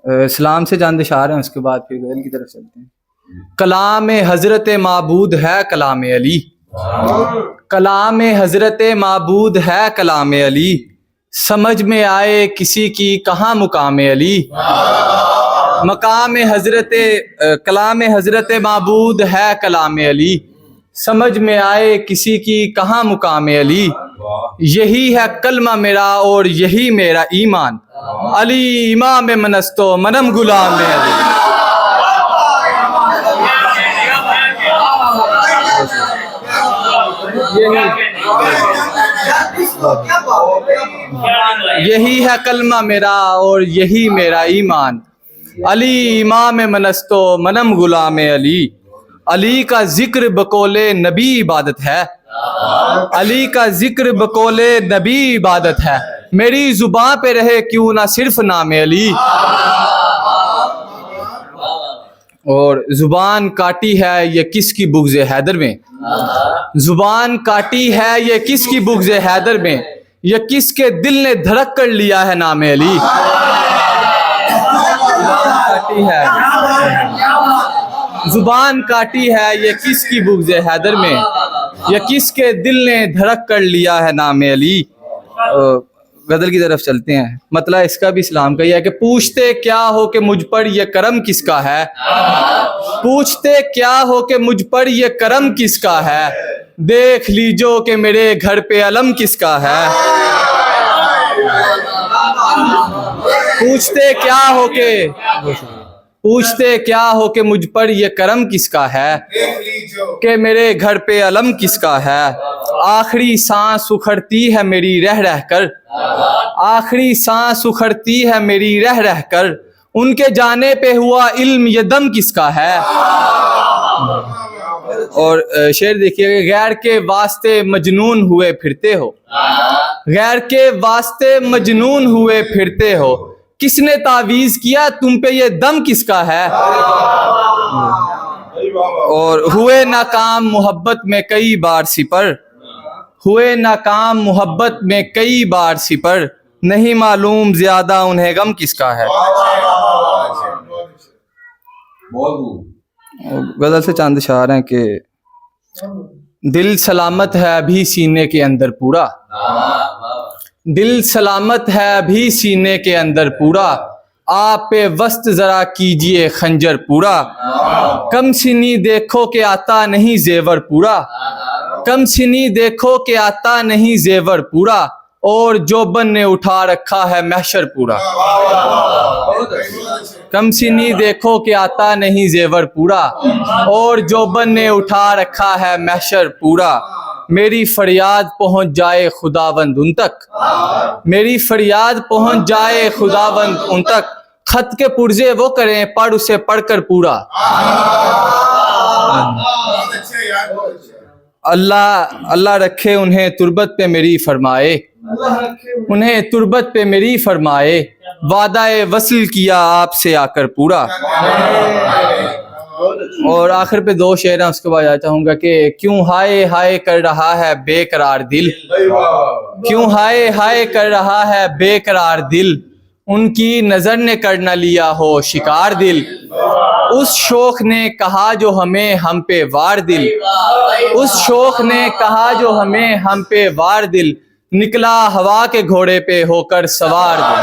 اسلام سے چند اشعار ہیں، اس کے بعد پھر غزل کی طرف چلتے ہیں۔ کلام حضرت معبود ہے کلام علی، کلام حضرت معبود ہے کلام علی، سمجھ میں آئے کسی کی کہاں مقام علی۔ مقام حضرت کلام حضرت معبود ہے کلام علی، سمجھ میں آئے کسی کی کہاں مقام علی۔ یہی ہے کلمہ میرا اور یہی میرا ایمان، علی امام منستو منم غلام علی۔ یہی ہے کلمہ میرا اور یہی میرا ایمان، علی امام منستو منم غلام علی۔ علی کا ذکر بقول نبی عبادت ہے، علی کا ذکر بقول نبی عبادت ہے، میری زباں پہ رہے کیوں نہ صرف نام علی۔ اور زبان کاٹی ہے یہ کس کی بغض حیدر میں، زبان کاٹی ہے یہ کس کی بغض حیدر میں، یہ کس کے دل نے دھڑک کر لیا ہے نام علی۔ زبان کاٹی ہے یہ کس کی بغض حیدر میں، یہ کس کے دل نے دھڑک کر لیا ہے نام علی۔ غزل کی طرف چلتے ہیں۔ مطلب اس کا بھی اسلام کا یہ ہے کہ پوچھتے کیا ہو کہ مجھ پر یہ کرم کس کا ہے، پوچھتے کیا ہو کہ مجھ پر یہ کرم کس کا ہے، دیکھ لیجو کہ میرے گھر پہ علم کس کا ہے۔ پوچھتے کیا ہو کہ مجھ پر یہ کرم کس کا ہے، کہ میرے گھر پہ علم کس کا ہے۔ آخری سانس اکھڑتی ہے میری رہ رہ کر، آخری سانس اکھڑتی ہے میری رہ رہ کر، ان کے جانے پہ ہوا علم یہ دم کس کا ہے۔ اور شعر دیکھیے کہ غیر کے واسطے مجنون ہوئے پھرتے ہو، غیر کے واسطے مجنون ہوئے پھرتے ہو، کس نے تعویذ کیا تم پہ یہ دم کس کا ہے۔ اور ہوئے ناکام محبت میں کئی بار سپر، ہوئے ناکام محبت میں کئی بار سپر، نہیں معلوم زیادہ انہیں غم کس کا ہے۔ غزل سے چاند اشعار ہیں کہ دل سلامت ہے ابھی سینے کے اندر پورا، دل سلامت ہے ابھی سینے کے اندر پورا، آپ پہ وسط ذرا کیجئے خنجر پورا، کم سنی دیکھو کہ آتا نہیں زیور پورا، کم سنی دیکھو کہ آتا نہیں زیور پورا، اور جوبن نے اٹھا رکھا ہے محشر پورا۔ کم سنی دیکھو کہ آتا نہیں زیور پورا، اور جوبن نے اٹھا رکھا ہے محشر پورا۔ میری فریاد پہنچ جائے خداوند ان تک، میری فریاد پہنچ جائے خداوند ان تک، خط کے پرزے وہ کریں پڑھ اسے پڑھ کر پورا۔ اللہ رکھے انہیں تربت پہ میری فرمائے، انہیں تربت پہ میری فرمائے، وعدہ وصل کیا آپ سے آ کر پورا۔ اور آخر پہ دو شعر ہیں، اس کے بعد چاہوں گا کہ کیوں ہائے ہائے کر رہا ہے بے قرار دل، کیوں ہائے ہائے کر رہا ہے بے قرار دل، ان کی نظر نے کر نہ لیا ہو شکار دل، اس شوق نے کہا جو ہمیں ہم پہ وار دل، اس شوق نے کہا جو ہمیں ہم پہ وار دل، نکلا ہوا کے گھوڑے پہ ہو کر سوار دل۔